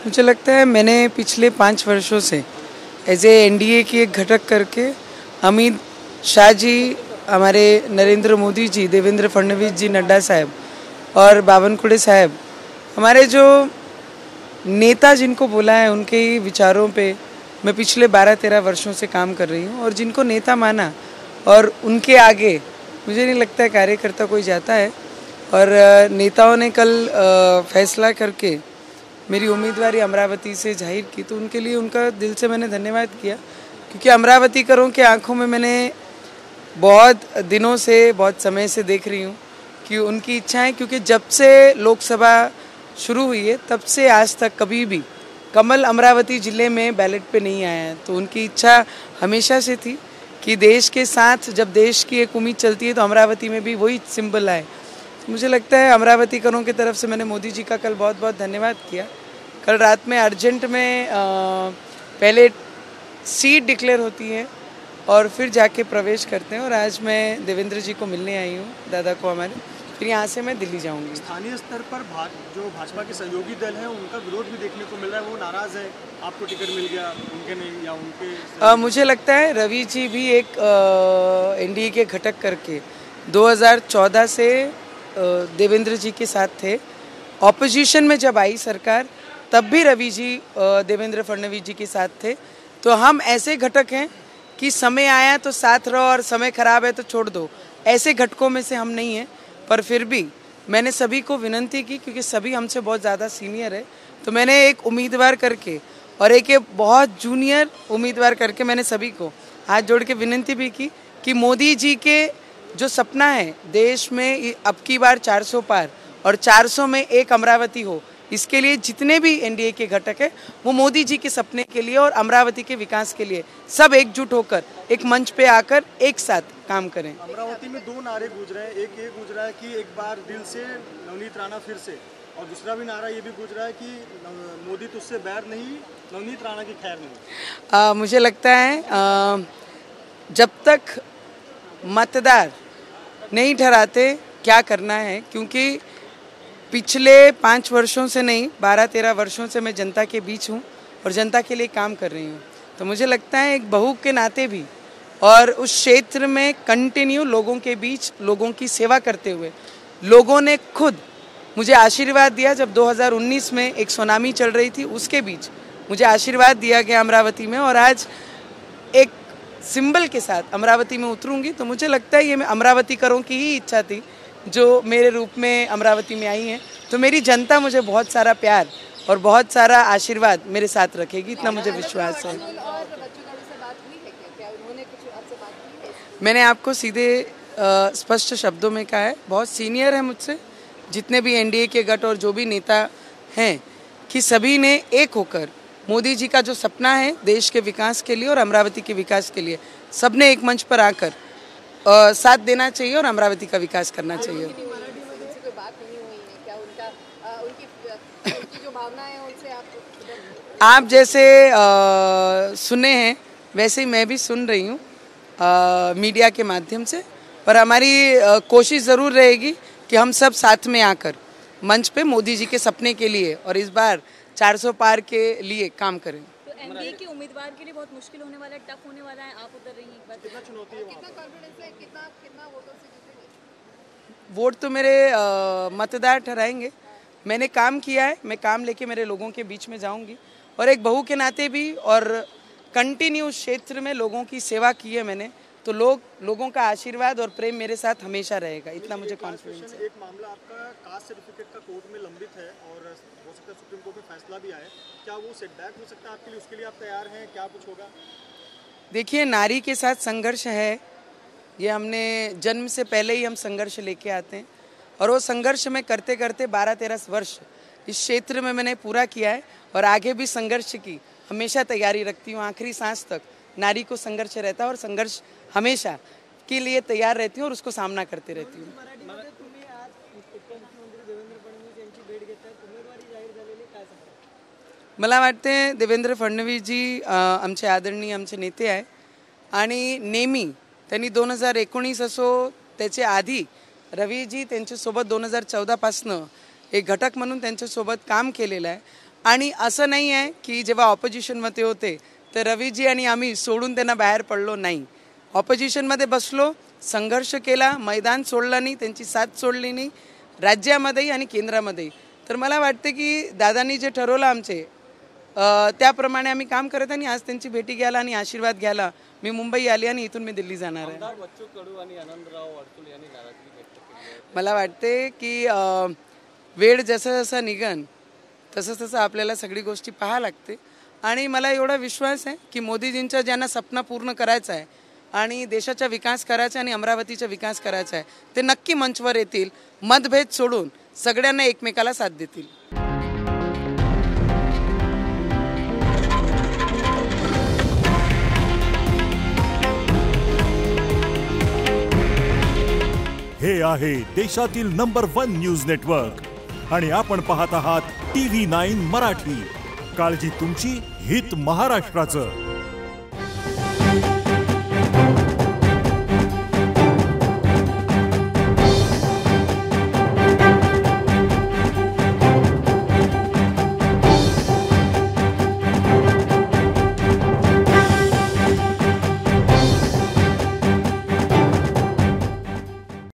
मुझे लगता है मैंने पिछले 5 वर्षों से एज ए एनडीए की एक घटक करके अमित शाह जी, हमारे नरेंद्र मोदी जी, देवेंद्र फडणवीस जी, नड्डा साहब और बावनकुळे साहब, हमारे जो नेता जिनको बोला है, उनके ही विचारों पे मैं पिछले 12-13 वर्षों से काम कर रही हूँ। और जिनको नेता माना और उनके आगे मुझे नहीं लगता है कार्यकर्ता कोई जाता है। और नेताओं ने कल फैसला करके मेरी उम्मीदवारी अमरावती से जाहिर की, तो उनके लिए उनका दिल से मैंने धन्यवाद किया। क्योंकि अमरावतीकरों के आंखों में मैंने बहुत दिनों से, बहुत समय से देख रही हूँ कि उनकी इच्छाएं, क्योंकि जब से लोकसभा शुरू हुई है तब से आज तक कभी भी कमल अमरावती ज़िले में बैलेट पे नहीं आया है। तो उनकी इच्छा हमेशा से थी कि देश के साथ जब देश की एक उम्मीद चलती है तो अमरावती में भी वही सिंबल आए। तो मुझे लगता है अमरावतीकरों की तरफ से मैंने मोदी जी का कल बहुत बहुत धन्यवाद किया। कल रात में अर्जेंट में पहले सीट डिक्लेयर होती है और फिर जाके प्रवेश करते हैं। और आज मैं देवेंद्र जी को मिलने आई हूँ, दादा को हमारे, फिर यहाँ से मैं दिल्ली जाऊँगी। स्थानीय स्तर पर जो भाजपा के सहयोगी दल हैं उनका विरोध भी देखने को मिल रहा है, वो नाराज़ है, आपको टिकट मिल गया, उनके नहीं, या उनके मुझे लगता है रवि जी भी एक एनडीए के घटक करके 2014 से देवेंद्र जी के साथ थे। ऑपोजिशन में जब आई सरकार तब भी रवि जी देवेंद्र फडणवीस जी के साथ थे। तो हम ऐसे घटक हैं कि समय आया तो साथ रहो और समय खराब है तो छोड़ दो, ऐसे घटकों में से हम नहीं हैं। पर फिर भी मैंने सभी को विनती की, क्योंकि सभी हमसे बहुत ज़्यादा सीनियर है, तो मैंने एक उम्मीदवार करके और एक बहुत जूनियर उम्मीदवार करके मैंने सभी को हाथ जोड़ के विनती भी की कि मोदी जी के जो सपना है देश में अब की बार 400 पार और 400 में एक अमरावती हो, इसके लिए जितने भी एनडीए के घटक है वो मोदी जी के सपने के लिए और अमरावती के विकास के लिए सब एकजुट होकर एक मंच पे आकर एक साथ काम करें। अमरावती में 2 नारे गूंज रहे हैं, एक ये गूंज रहा है कि एक बार दिल से नवनीत राणा फिर से, और दूसरा भी नारा ये भी गूंज रहा है कि मोदी तुझसे बैर नहीं, नवनीत राणा की खैर नहीं। मुझे लगता है जब तक मतदार नहीं ठहराते क्या करना है, क्योंकि पिछले 5 वर्षों से नहीं 12-13 वर्षों से मैं जनता के बीच हूँ और जनता के लिए काम कर रही हूँ। तो मुझे लगता है एक बहू के नाते भी और उस क्षेत्र में कंटिन्यू लोगों के बीच लोगों की सेवा करते हुए लोगों ने खुद मुझे आशीर्वाद दिया। जब 2019 में एक सुनामी चल रही थी उसके बीच मुझे आशीर्वाद दिया गया अमरावती में, और आज एक सिंबल के साथ अमरावती में उतरूंगी। तो मुझे लगता है ये मैं अमरावतीकरों की ही इच्छा थी जो मेरे रूप में अमरावती में आई हैं। तो मेरी जनता मुझे बहुत सारा प्यार और बहुत सारा आशीर्वाद मेरे साथ रखेगी, इतना मुझे विश्वास है। मैंने आपको सीधे स्पष्ट शब्दों में कहा है, बहुत सीनियर है मुझसे, जितने भी एनडीए के गठ और जो भी नेता हैं, कि सभी ने एक होकर मोदी जी का जो सपना है देश के विकास के लिए और अमरावती के विकास के लिए, सबने एक मंच पर आकर साथ देना चाहिए और अमरावती का विकास करना चाहिए। आप जैसे सुने हैं वैसे ही मैं भी सुन रही हूँ मीडिया के माध्यम से, पर हमारी कोशिश ज़रूर रहेगी कि हम सब साथ में आकर मंच पे मोदी जी के सपने के लिए और इस बार 400 पार के लिए काम करें। तो एनडीए के उम्मीदवार के लिए बहुत मुश्किल होने वाला है, टफ होने वाला है, आप उतर रही हैं, एक बार कितना चुनौती है, कितना कॉन्फिडेंस है, कितना वोटों से जीतेंगे? वोट तो मेरे मतदार ठहराएंगे। मैंने काम किया है, मैं काम लेके मेरे लोगों के बीच में जाऊंगी और एक बहू के नाते भी, और कंटिन्यू क्षेत्र में लोगों की सेवा की है मैंने, तो लोगों का आशीर्वाद और प्रेम मेरे साथ हमेशा रहेगा, इतना मुझे कॉन्फिडेंस है। एक मामला आपका कास्ट सर्टिफिकेट का कोर्ट में लंबित है और हो सकता है सुप्रीम कोर्ट में फैसला भी आए, क्या वो सेटबैक हो सकता है आपके लिए? उसके लिए आप तैयार हैं? क्या कुछ होगा? देखिए, नारी के साथ संघर्ष है, ये हमने जन्म से पहले ही हम संघर्ष लेके आते हैं और वो संघर्ष में करते करते 12-13 वर्ष इस क्षेत्र में मैंने पूरा किया है और आगे भी संघर्ष की हमेशा तैयारी रखती हूँ। आखिरी सांस तक नारी को संघर्ष रहता है और संघर्ष हमेशा के लिए तैयार रहती हूँ और उसको सामना करते रहती हूँ। मला वाटते देवेंद्र फडणवीस जी आमचे आदरणीय आमचे नेते आहे आणि नेहमी त्यांनी 2019 असो त्याचे आधी रवीजी त्यांच्यासोबत 2014 पासनं एक घटक म्हणून त्यांच्यासोबत काम केलेलं आहे। आणि असं नाही आहे की जेव्हा ऑपोजिशनमध्ये होते तर रवीजी आणि आम्ही सोडून त्यांना बाहेर पडलो नाही. ऑपोजिशनमध्ये बसलो, संघर्ष केला, मैदान सोडलं नाही, त्यांची साथ सोडली नाही, राज्यामध्येही आणि केंद्रामध्येही. तर मला वाटते की दादांनी जे ठरवलं आमचे त्याप्रमाणे आम्ही काम करत आणि आज त्यांची भेटी घ्यायला आणि आशीर्वाद घ्यायला मी मुंबई आली आणि इथून मी दिल्ली जाणार आहे. मला वाटते की वेळ जसं जसं निघन तसं तसं आपल्याला सगळी गोष्टी पाहायला लागते. आणि मला एवढा विश्वास आहे की मोदीजींचं ज्यांना स्वप्न पूर्ण करायचं आहे आणि देशाचा विकास करायचा आणि अमरावतीचा विकास करायचा आहे ते नक्की मंचवर येतील, मतभेद सोडून सगळ्यांना एकमेकाला साथ देतील. हे आहे देशातील नंबर 1 न्यूज नेटवर्क आणि आपण पाहत आहात TV9 मराठी. काळजी तुमची, हित महाराष्ट्राचं.